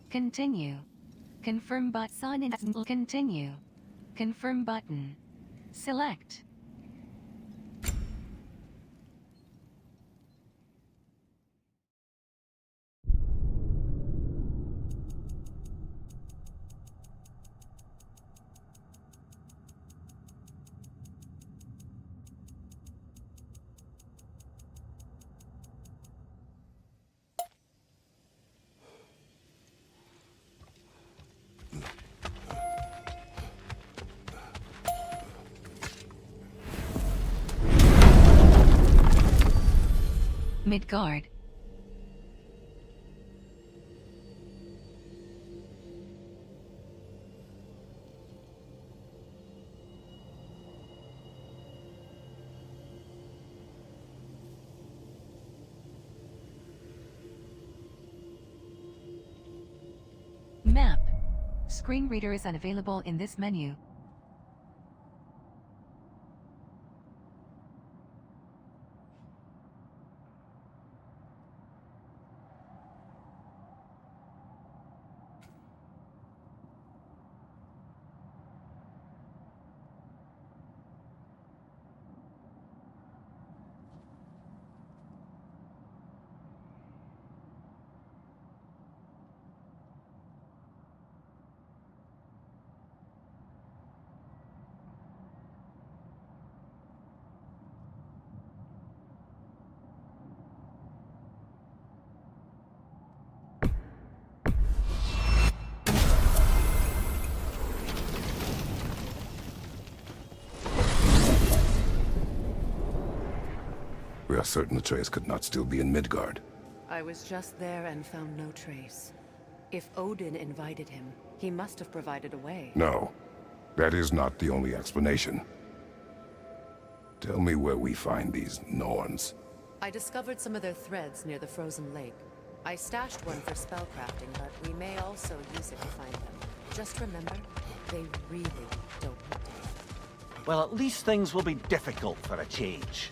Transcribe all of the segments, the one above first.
Continue. Confirm button. Sign in. Continue. Confirm button. Select. Midgard. Map. Screen reader is unavailable in this menu. We are certain the trace could not still be in Midgard. I was just there and found no trace. If Odin invited him, he must have provided a way. No, that is not the only explanation. Tell me where we find these Norns. I discovered some of their threads near the frozen lake. I stashed one for spellcrafting, but we may also use it to find them. Just remember, they really don't mutate. Well, at least things will be difficult for a change.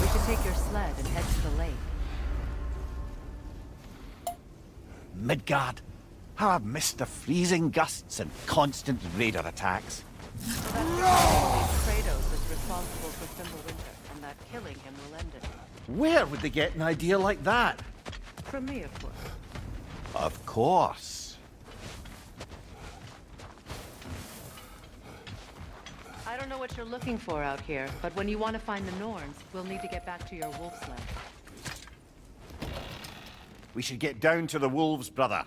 We should take your sled and head to the lake. Midgard. How I've missed the freezing gusts and constant raider attacks. So that Kratos is responsible for Fimbulwinter, and that killing him will end it. Where would they get an idea like that? From me, of course. Of course. I don't know what you're looking for out here, but when you want to find the Norns, we'll need to get back to your wolf sled. We should get down to the wolves, brother.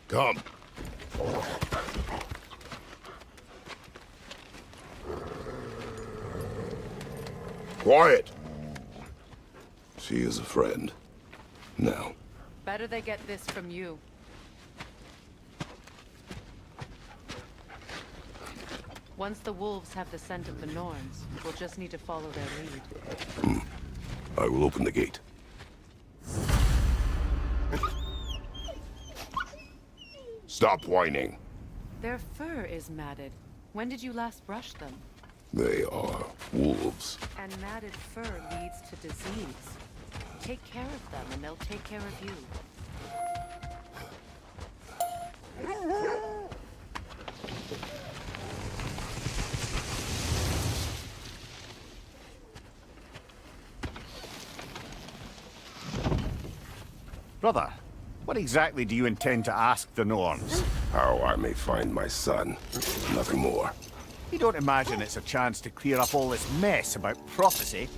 Come. Quiet. She is a friend. Now. Better they get this from you. Once the wolves have the scent of the Norns, we'll just need to follow their lead. I will open the gate. Stop whining. Their fur is matted. When did you last brush them? They are wolves. And matted fur leads to disease. Take care of them and they'll take care of you. Brother, What exactly do you intend to ask the Norns? How I may find my son. Nothing more. You don't imagine it's a chance to clear up all this mess about prophecy?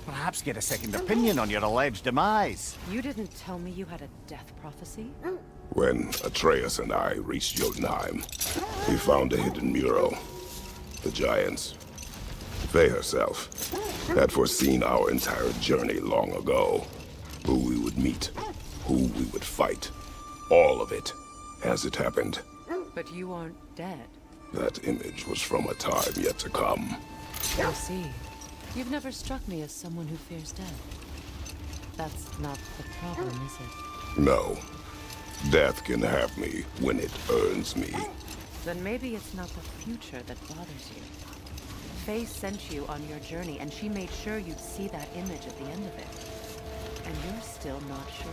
Perhaps get a second opinion on your alleged demise. You didn't tell me you had a death prophecy? When Atreus and I reached Jotunheim, we found a hidden mural. The Giants, Faye herself, had foreseen our entire journey long ago. Who we would meet, who we would fight. All of it, as it happened. But you aren't dead. That image was from a time yet to come. I see. You've never struck me as someone who fears death. That's not the problem, is it? No. Death can have me when it earns me. Then maybe it's not the future that bothers you. Faye sent you on your journey, and she made sure you'd see that image at the end of it. And you're still not sure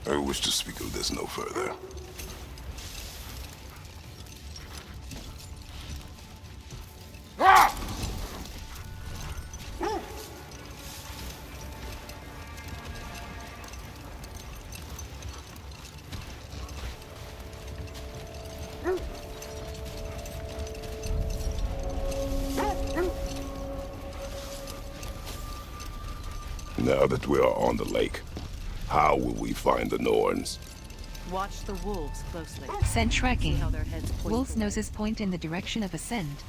why. I wish to speak of this no further. Now that we are on the lake, how will we find the Norns? Watch the wolves closely. Scent See tracking. how their heads point Wolves' away. noses point in the direction of a scent.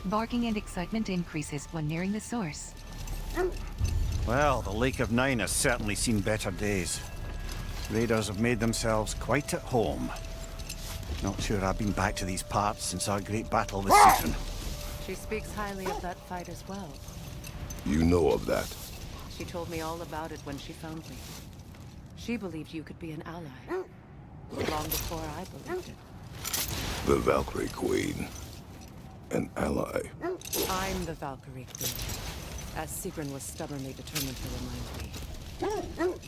Barking and excitement increases when nearing the source. Well, the Lake of Nine has certainly seen better days. Raiders have made themselves quite at home. Not sure I've been back to these parts since our great battle with Satan. She speaks highly of that fight as well. You know of that. She told me all about it when she found me. She believed you could be an ally. Long before I believed it. The Valkyrie Queen. An ally. I'm the Valkyrie Queen, as Sigrun was stubbornly determined to remind me.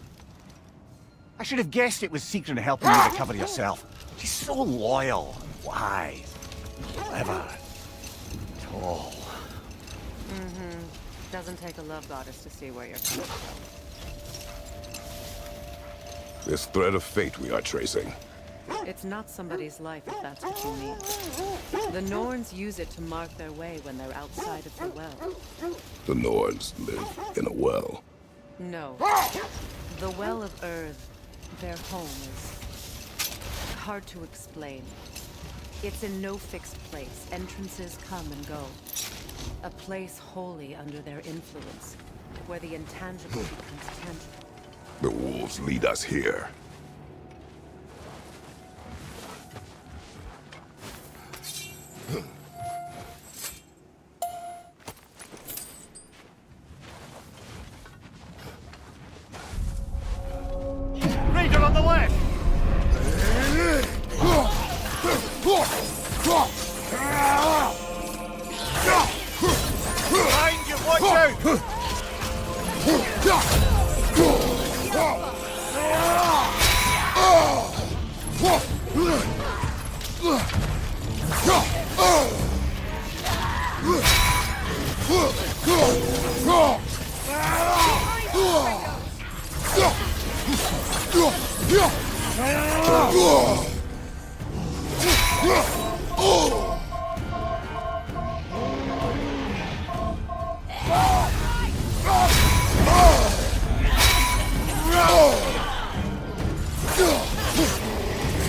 I should have guessed it was Sigrun helping you recover yourself. She's so loyal, wise, clever, tall. Doesn't take a love goddess to see where you're coming from. This thread of fate we are tracing. It's not somebody's life, if that's what you mean. The Norns use it to mark their way when they're outside of the well. The Norns live in a well. No. The Well of Earth, their home, is hard to explain. It's in no fixed place. Entrances come and go. A place wholly under their influence, where the intangible becomes tangible. The wolves lead us here. Raider on the left! Behind you, watch out!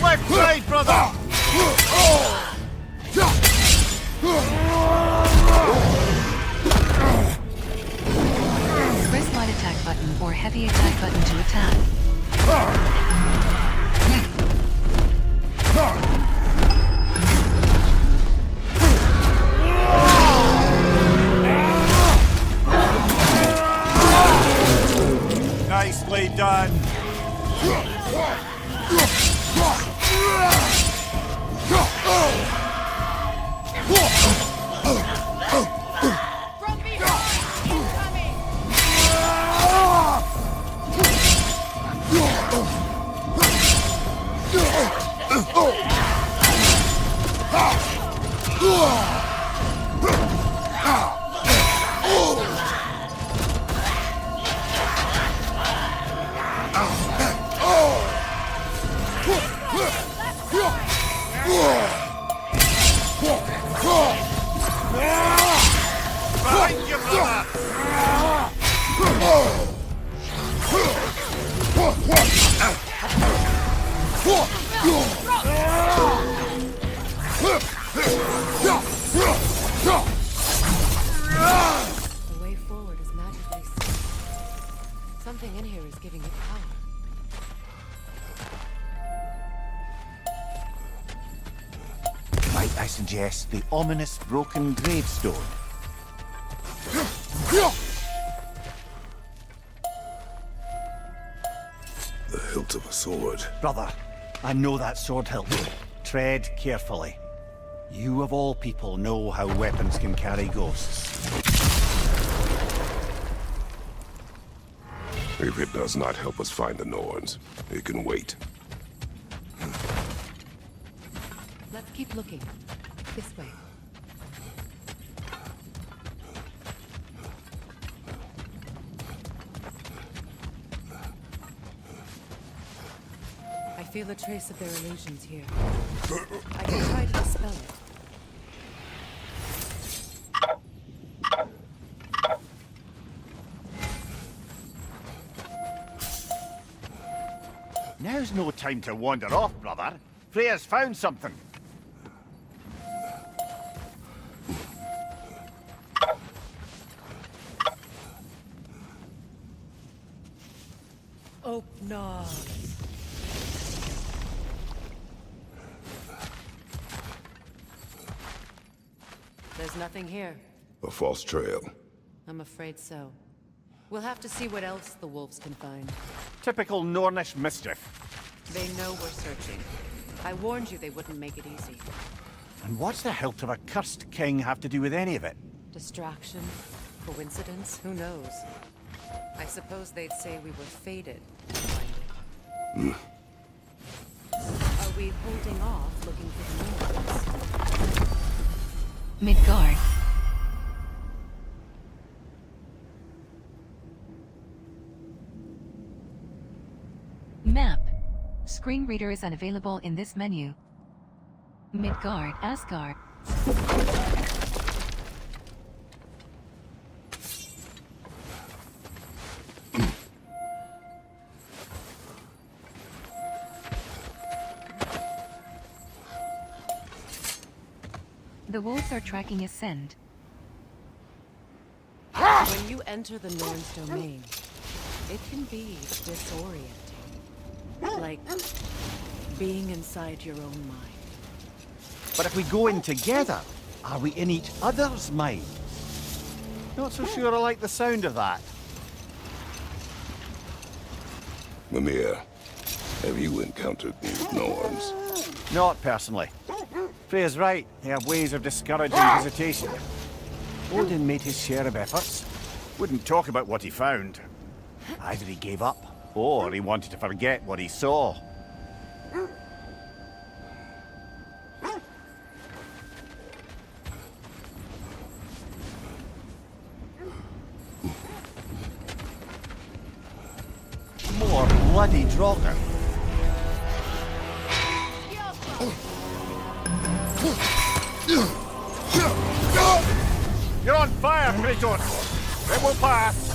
Left side, brother! Press light attack button or heavy attack button to attack. Nicely done. The way forward is magically set. Something in here is giving it power. Might I suggest the ominous broken gravestone? The hilt of a sword. Brother, I know that sword hilt. Tread carefully. You of all people know how weapons can carry ghosts. If it does not help us find the Norns, it can wait. Let's keep looking. This way. I feel a trace of their illusions here. I can try to dispel it. Now's no time to wander off, brother. Freya's found something. Oh, no. There's nothing here. A false trail. I'm afraid so. We'll have to see what else the wolves can find. Typical Nornish mischief. They know we're searching. I warned you they wouldn't make it easy. And what's the hilt of a cursed king have to do with any of it? Distraction? Coincidence? Who knows? I suppose they'd say we were fated to find it. Are we holding off looking for the Norns? Midgard. Map. Screen reader is unavailable in this menu. Midgard, Asgard. The wolves are tracking Ascend. When you enter the Norn's domain, it can be disorienting. Like being inside your own mind. But if we go in together, are we in each other's minds? Not so sure I like the sound of that. Mimir, have you encountered these Norns? Not personally. Freya's right. They have ways of discouraging visitation. Odin made his share of efforts. Wouldn't talk about what he found. Either he gave up, or he wanted to forget what he saw. More bloody Draugr. You're on fire, Kratos! It will pass!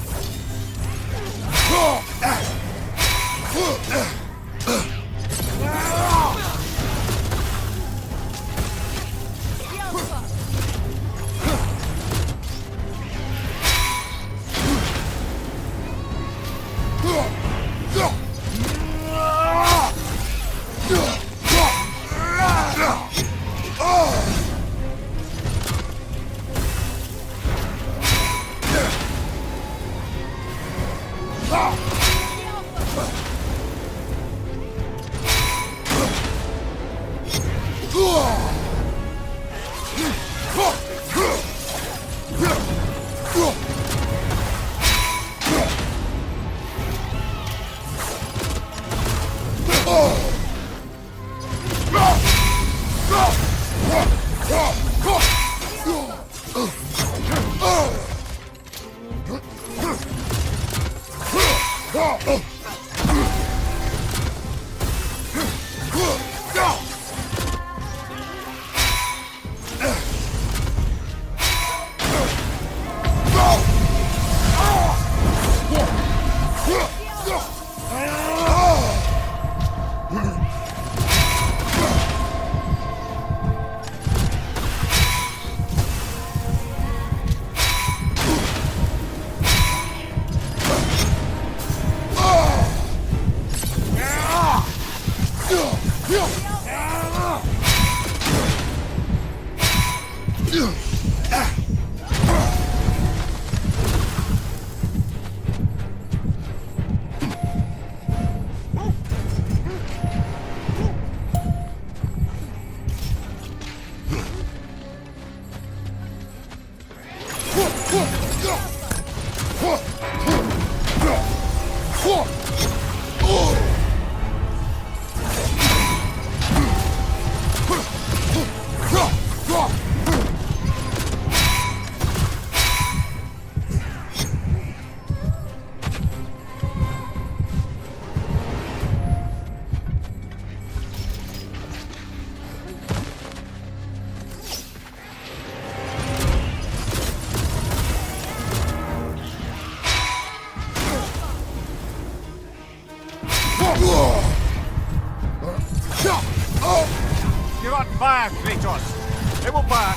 You're on fire, Kratos! It will burn!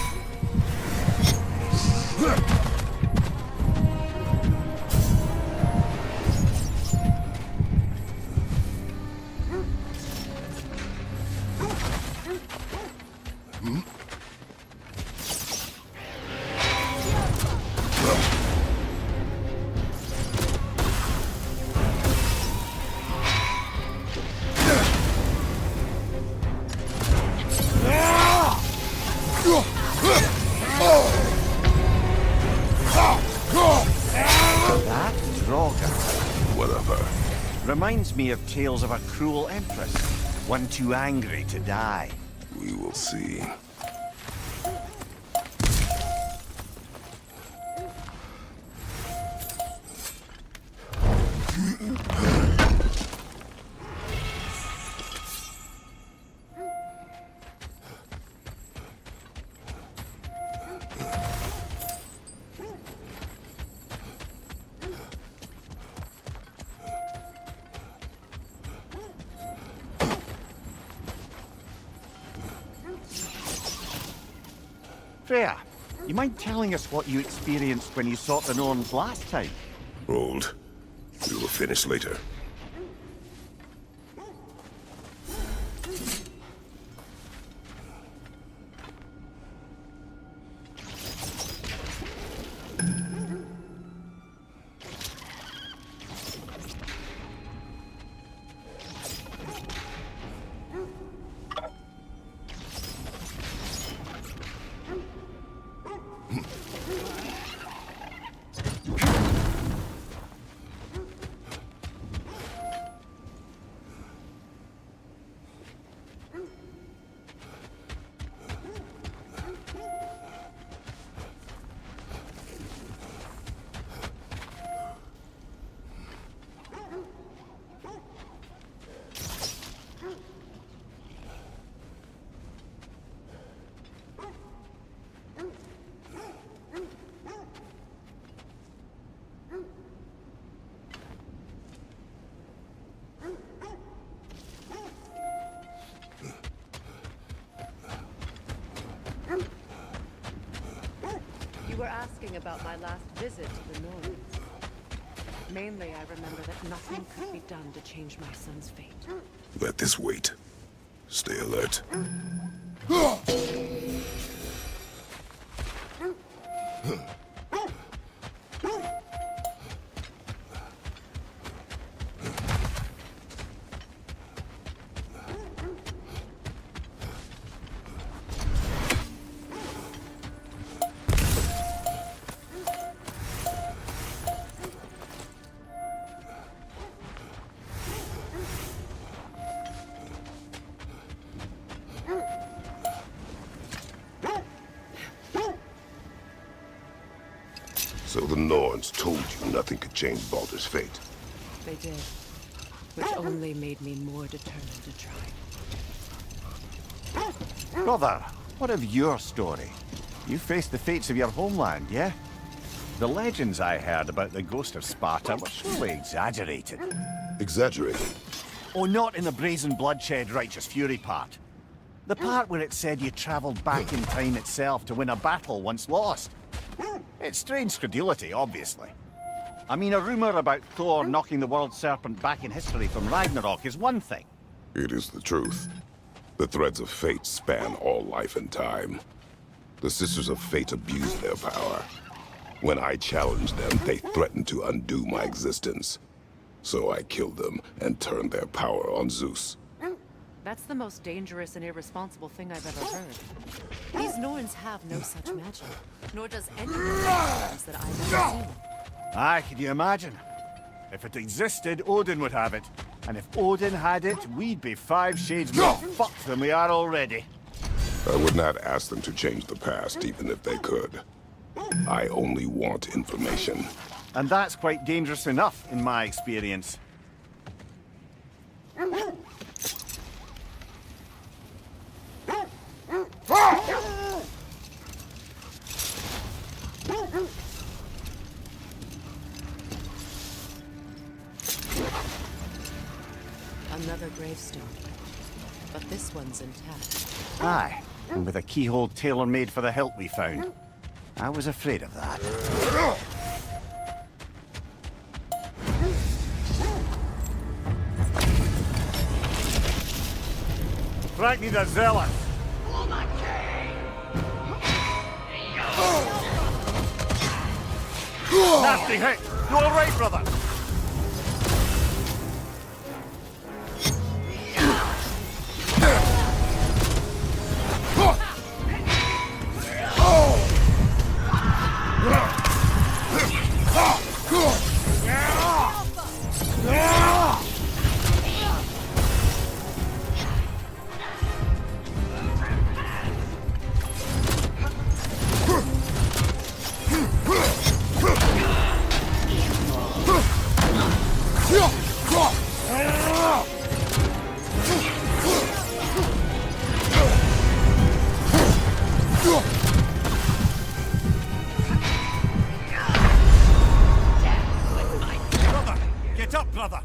That Draugr Whatever. reminds me of tales of a cruel empress, one too angry to die. We will see. Freya, you mind telling us what you experienced when you sought the Norns last time? Hold. We will finish later. You were asking about my last visit to the North. Mainly, I remember that nothing could be done to change my son's fate. Let this wait. Stay alert. So the Norns told you nothing could change Baldur's fate. They did. Which only made me more determined to try. Brother, what of your story? You faced the fates of your homeland, yeah? The legends I heard about the ghost of Sparta were surely exaggerated. Exaggerated? Oh, not in the brazen bloodshed righteous fury part. The part where it said you travelled back in time itself to win a battle once lost. It's strange credulity, obviously. I mean, a rumour about Thor knocking the world serpent back in history from Ragnarök is one thing. It is the truth. The threads of fate span all life and time. The Sisters of Fate abuse their power. When I challenged them, they threatened to undo my existence. So I killed them and turned their power on Zeus. That's the most dangerous and irresponsible thing I've ever heard. These Norns have no such magic, nor does any of the Norns that I've ever seen. Aye, can you imagine? If it existed, Odin would have it. And if Odin had it, we'd be 5 shades more fucked than we are already. I would not ask them to change the past, even if they could. I only want information. And that's quite dangerous enough, in my experience. Another gravestone. But this one's intact. Aye, and with a keyhole tailor-made for the hilt we found. I was afraid of that. Ragni the Zealot! Nasty hit! You alright, brother? Get up, brother!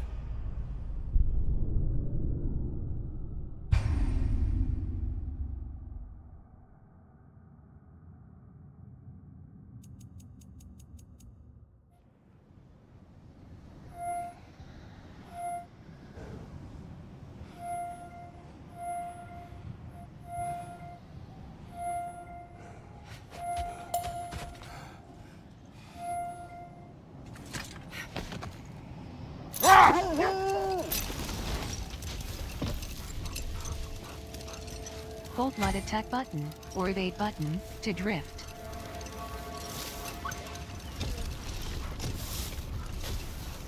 Hold light attack button or evade button to drift.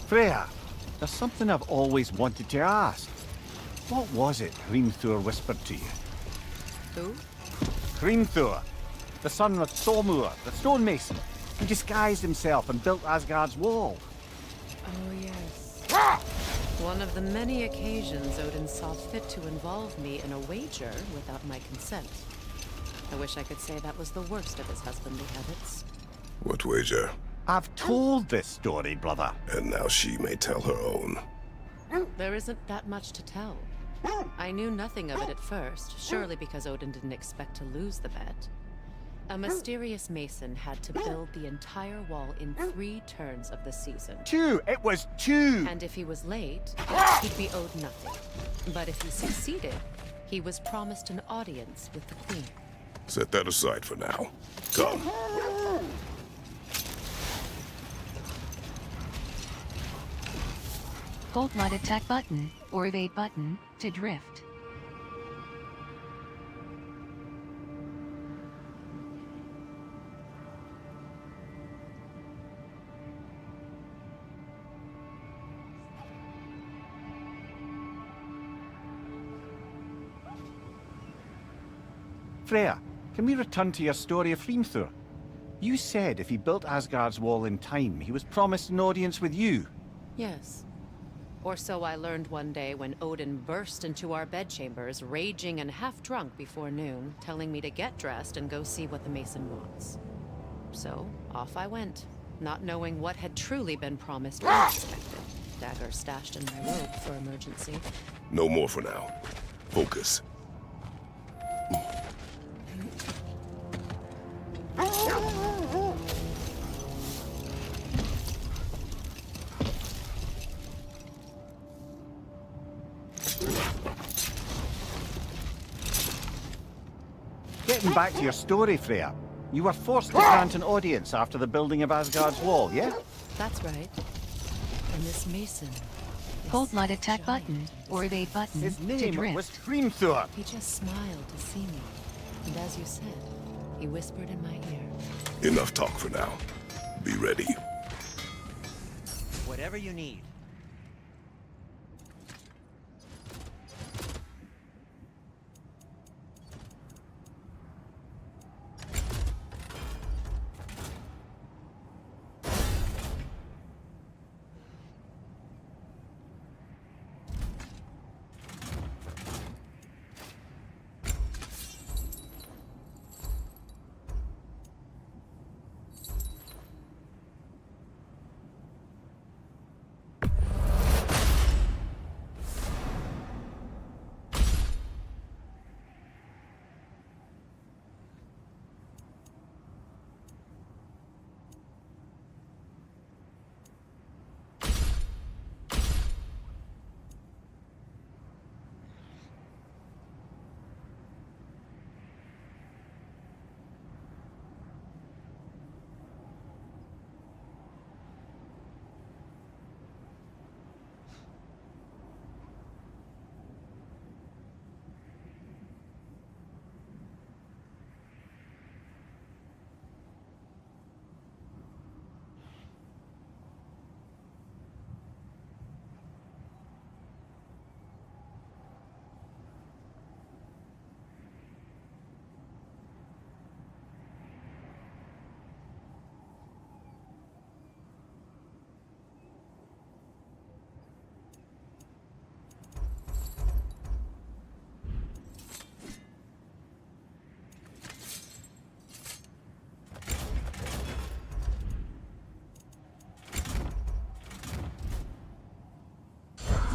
Freya, there's something I've always wanted to ask. What was it Hrimthur whispered to you? Who? Hrimthur, the son of Thormur, the stonemason, who disguised himself and built Asgard's wall. Oh, yes. One of the many occasions Odin saw fit to involve me in a wager without my consent. I wish I could say that was the worst of his husbandly habits. What wager? I've told this story, brother. And now she may tell her own. There isn't that much to tell. I knew nothing of it at first, surely because Odin didn't expect to lose the bet. A mysterious mason had to build the entire wall in 3 turns of the season. 2! It was 2! And if he was late, he'd be owed nothing. But if he succeeded, he was promised an audience with the queen. Set that aside for now. Come. Hold light attack button or evade button to drift. Freya, can we return to your story of Hrimthur? You said if he built Asgard's wall in time, he was promised an audience with you. Yes. Or so I learned one day when Odin burst into our bedchambers, raging and half-drunk before noon, telling me to get dressed and go see what the mason wants. So, off I went, not knowing what had truly been promised or expected. Dagger stashed in my robe for emergency. No more for now. Focus. Getting back to your story, Freya. You were forced to grant an audience after the building of Asgard's wall, yeah? That's right. And this mason... Hold light attack button or evade button His to name drift. was Hrimthur. He just smiled to see me. And as you said, he whispered in my ear. Enough talk for now. Be ready. Whatever you need.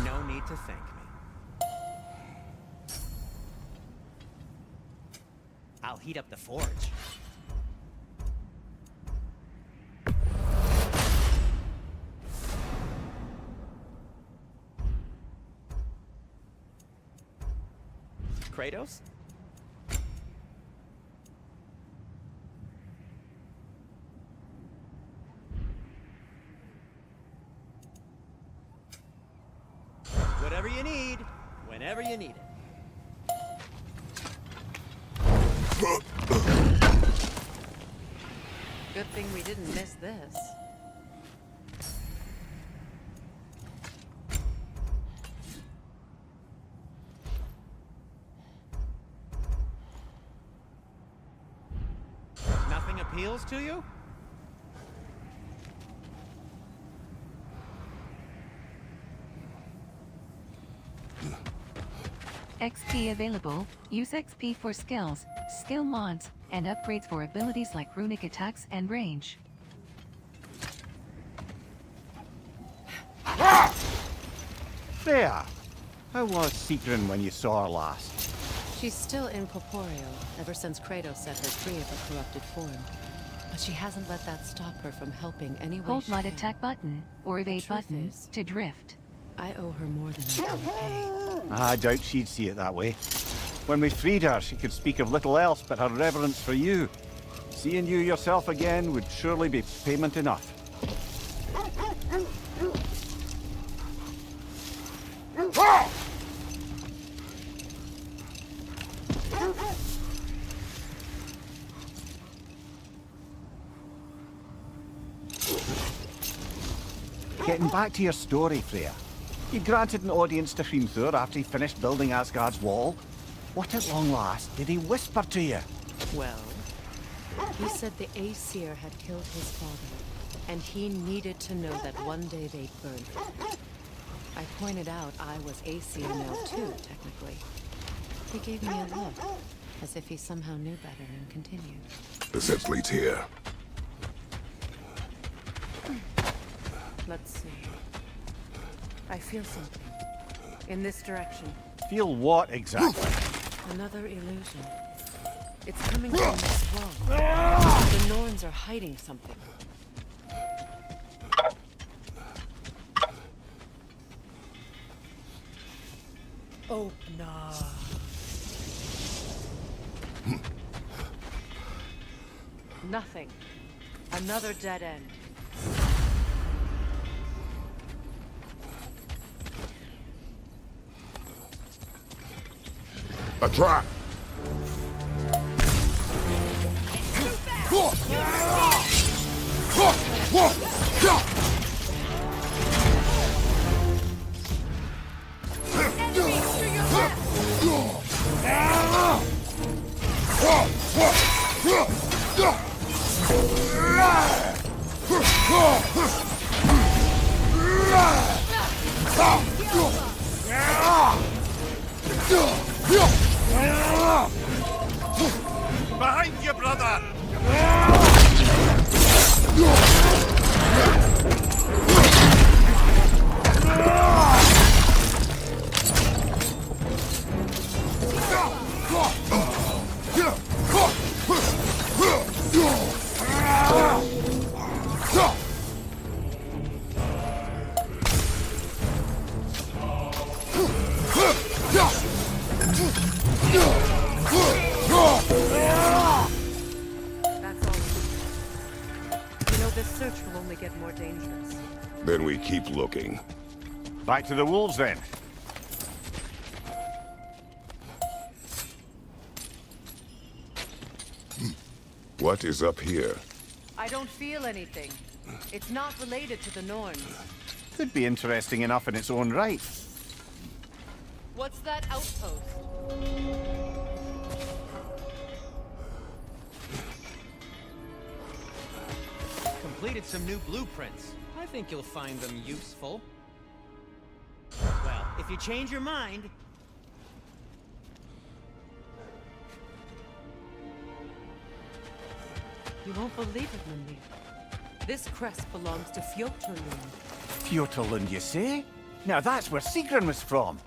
No need to thank me. I'll heat up the forge. Kratos? Whatever you need, whenever you need it. Good thing we didn't miss this. Nothing appeals to you? XP available. Use XP for skills, skill mods, and upgrades for abilities like runic attacks and range. There! How was Sigrun when you saw her last? She's still incorporeal, ever since Kratos set her free of her corrupted form. But she hasn't let that stop her from helping any way Hold she right can. attack button, or evade truth button, is- to drift. I owe her more than I can repay. I doubt she'd see it that way. When we freed her, she could speak of little else but her reverence for you. Seeing you yourself again would surely be payment enough. Getting back to your story, Freya. You granted an audience to Hrimthur after he finished building Asgard's wall. What at long last did he whisper to you? Well, he said the Aesir had killed his father, and he needed to know that one day they'd burn him. I pointed out I was Aesir now too, technically. He gave me a look, as if he somehow knew better and continued. The sense leads here. Let's see. I feel something. In this direction. Feel what exactly? Another illusion. It's coming from this wall. The Norns are hiding something. Open. Nothing. Another dead end. A trap! Keep looking. Back to the wolves, then. What is up here? I don't feel anything. It's not related to the Norns. Could be interesting enough in its own right. What's that outpost? Completed some new blueprints. I think you'll find them useful. Well, if you change your mind... You won't believe it, Mindy. This crest belongs to Fjotorlund. Fjotorlund, you say? Now that's where Sigrun was from.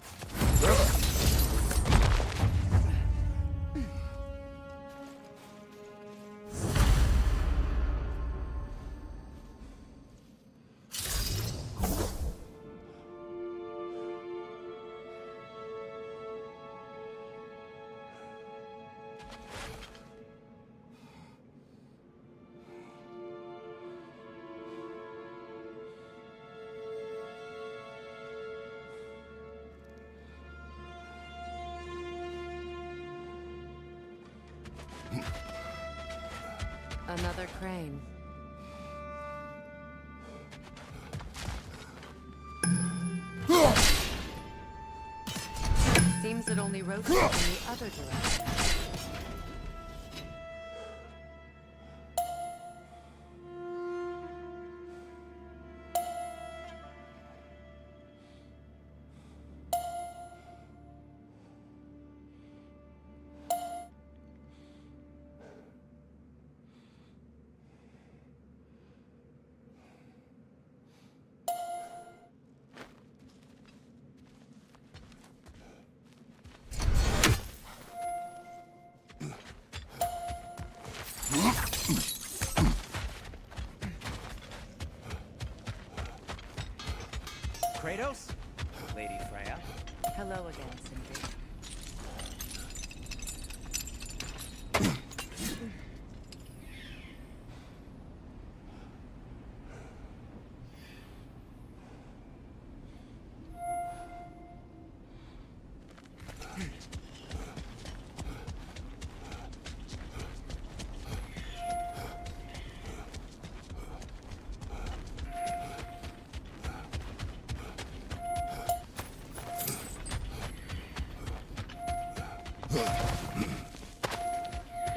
Another crane. Seems it only rotates in the other direction. Kratos? Lady Freya? Hello again, Sindri.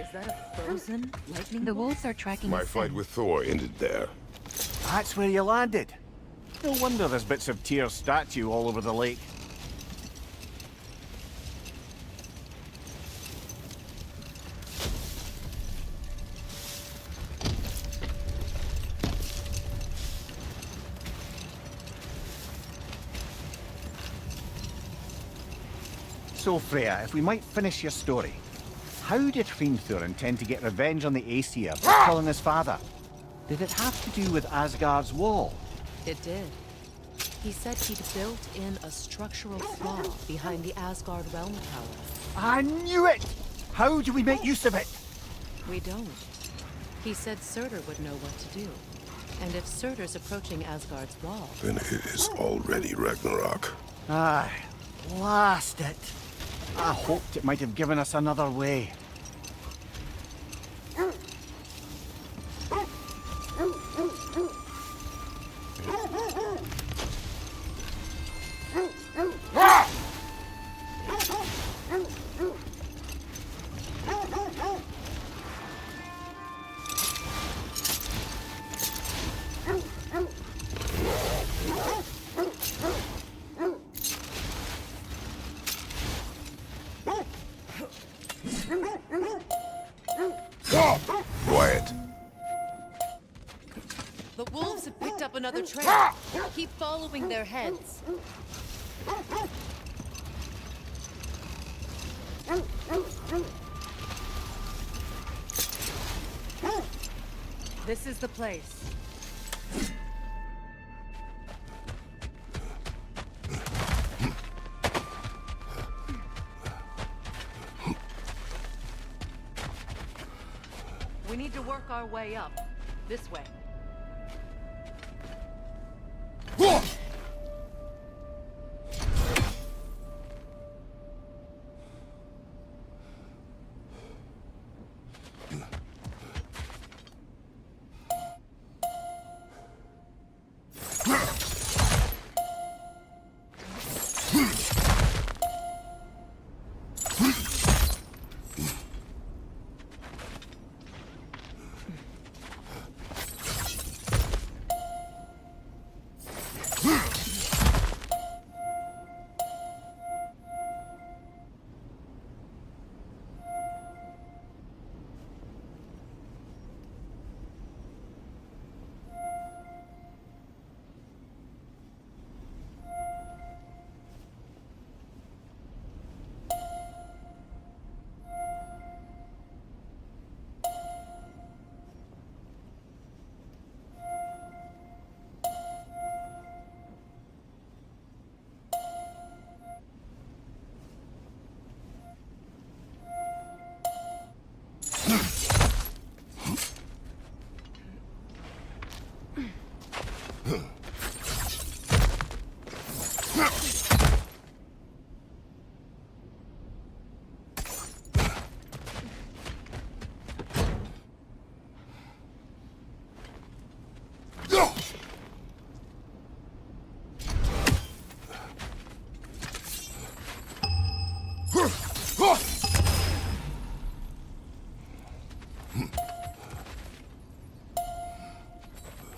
Is that a frozen lightning The bolt? wolves are tracking My a fight scent. with Thor ended there. That's where you landed. No wonder there's bits of Tyr's statue all over the lake. So, Freya, if we might finish your story. How did Hrimthur intend to get revenge on the Aesir for killing his father? Did it have to do with Asgard's wall? It did. He said he'd built in a structural flaw behind the Asgard realm tower. I knew it! How do we make use of it? We don't. He said Surtur would know what to do. And if Surtur's approaching Asgard's wall, Then it is already Ragnarok. Aye, blast it. I hoped it might have given us another way. Quiet. the wolves have picked up another trail. Keep following their heads. This is the place. We need to work our way up. This way.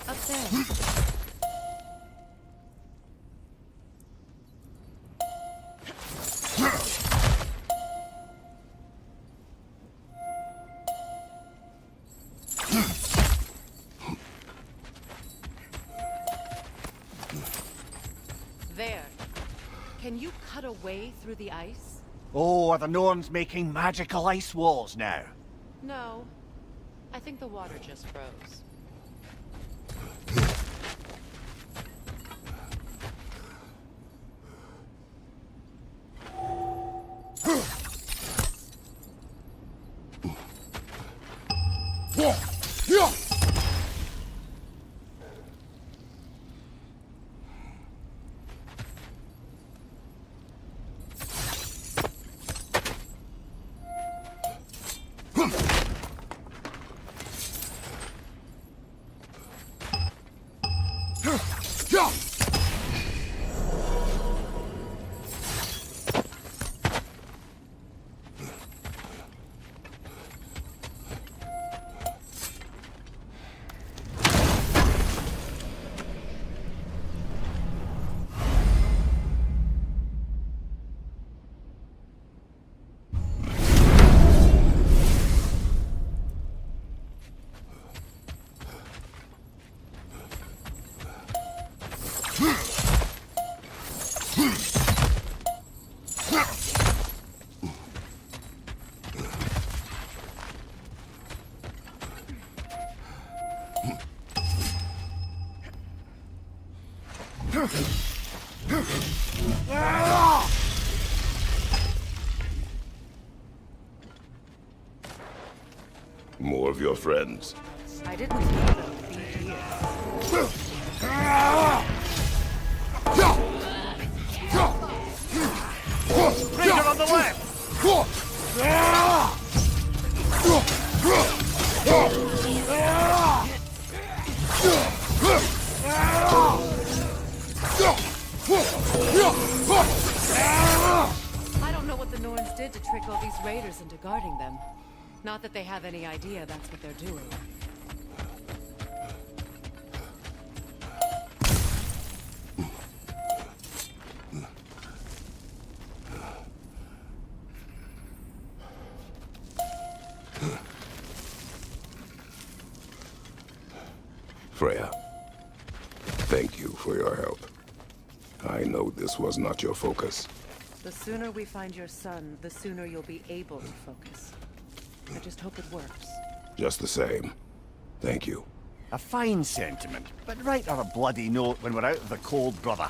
Up there. There. Can you cut a way through the ice? Oh, are the Norns making magical ice walls now? No. I think the water just froze. More of your friends. I didn't know them to be here. Raider on the left! I don't know what the Norns did to trick all these raiders into guarding them. Not that they have any idea that's what they're doing. Freya, thank you for your help. I know this was not your focus. The sooner we find your son, the sooner you'll be able to focus. I just hope it works. Just the same. Thank you. A fine sentiment, but write her a bloody note when we're out of the cold, brother.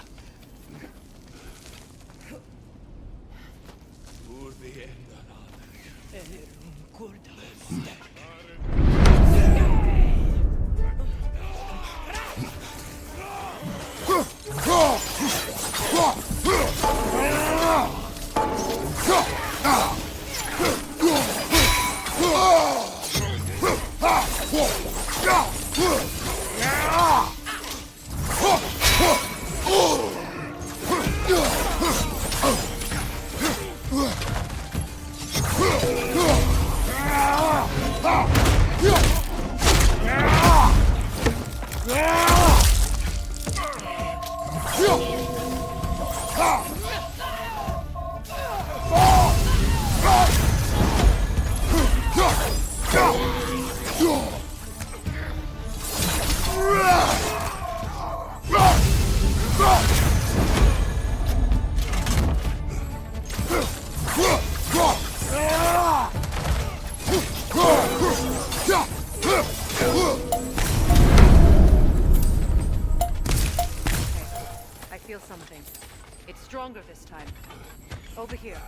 I feel something. It's stronger this time. Over here.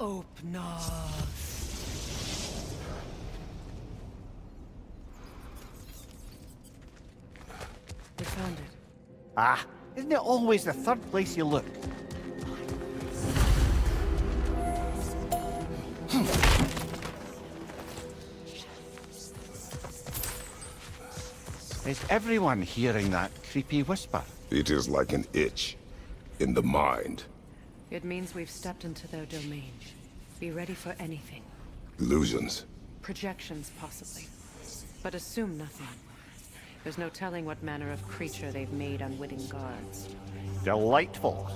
Open up. We found it. Ah, isn't it always the third place you look? Is everyone hearing that creepy whisper? It is like an itch in the mind. It means we've stepped into their domain. Be ready for anything. Illusions. Projections, possibly. But assume nothing. There's no telling what manner of creature they've made unwitting guards. Delightful.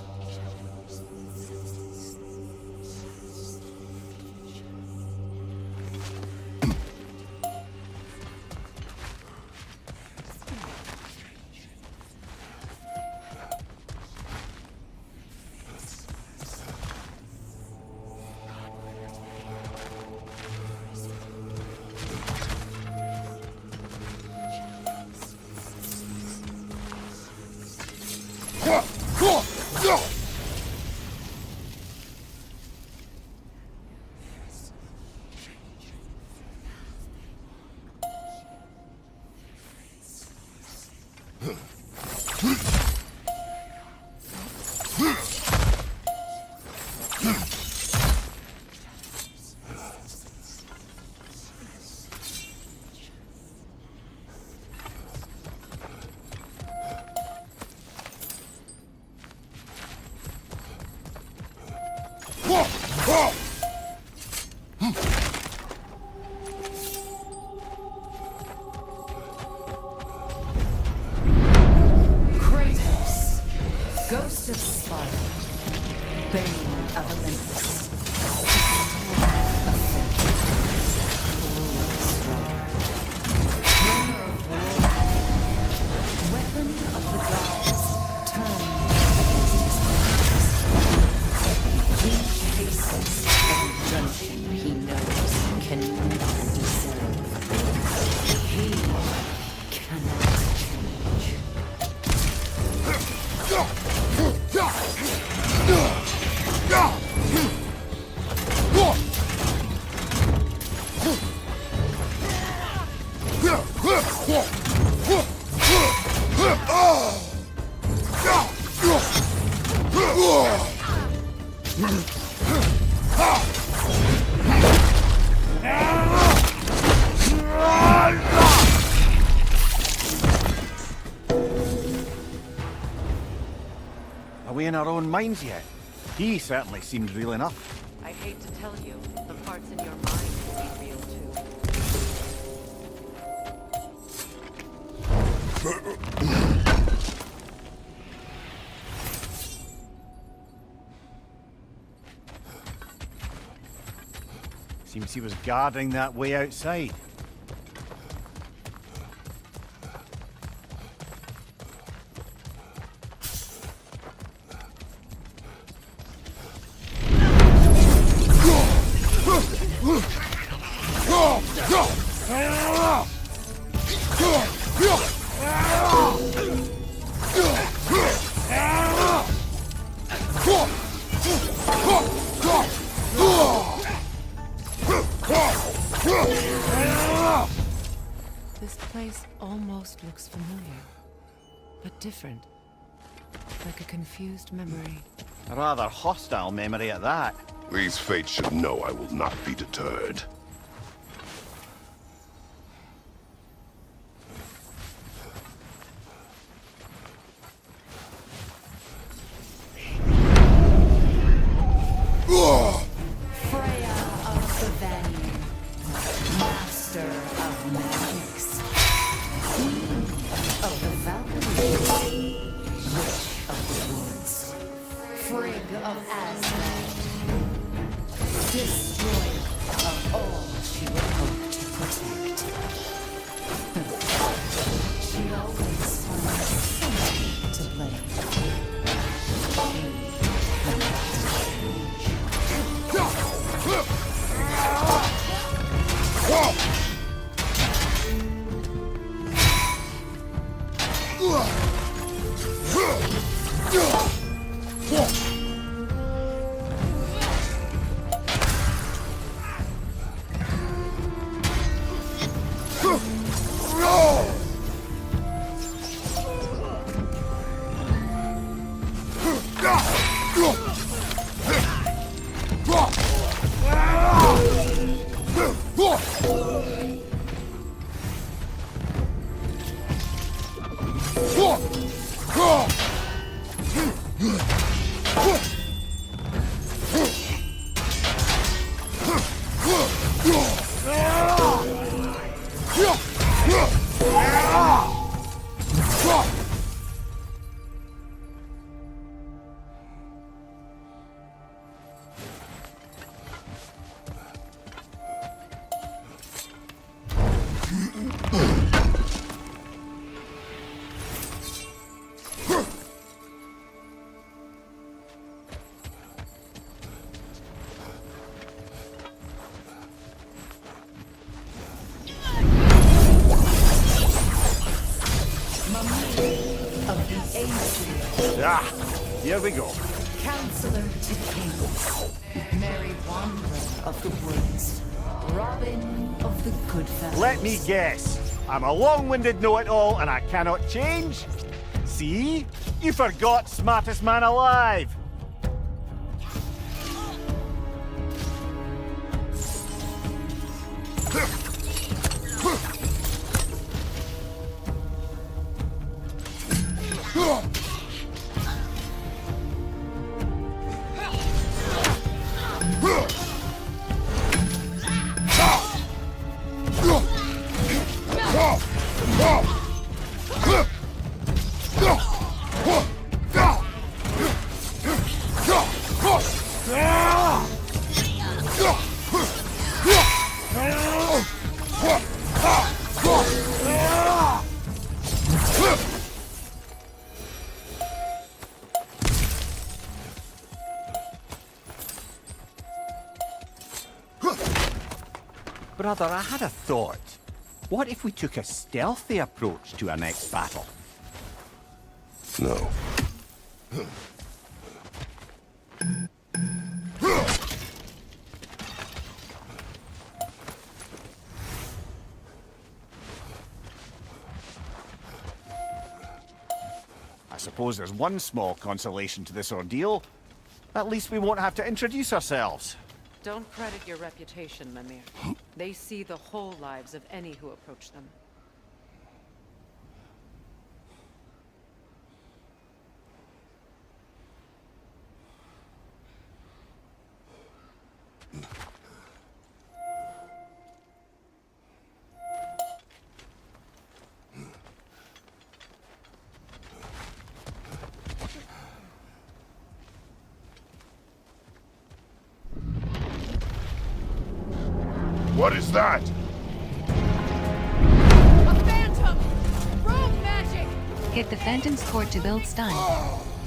Kratos, Ghost of Sparta, Bane of Olympus. Weapon of the gods, turned against his enemies. He faces every junction he knows can never deserve. He cannot change. Are we in our own minds yet? He certainly seemed real enough. I hate to tell you, the parts in your mind will be real too. Seems he was guarding that way outside. looks familiar, but different. Like a confused memory. A rather hostile memory at that. These fates should know I will not be deterred. Freya of the Vanir, master of magics, queen of the Valkyries, witch of the woods, Frigg of Asgard, destroyer of all she would hope to protect. She always finds something to blame. Ah, here we go. Counselor to kings, merry wanderer of the woods, Robin of the Goodfellas. Let me guess. I'm a long-winded know-it-all and I cannot change? See? You forgot smartest man alive. Brother, I had a thought. What if we took a stealthy approach to our next battle? No. I suppose there's one small consolation to this ordeal. At least we won't have to introduce ourselves. Don't credit your reputation, Mimir. They see the whole lives of any who approach them. What is that? A phantom! Rogue magic! Hit the Phantom's core to build stun.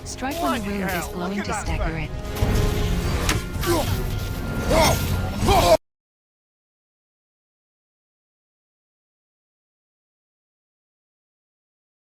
Strike when the rune is glowing to stagger it.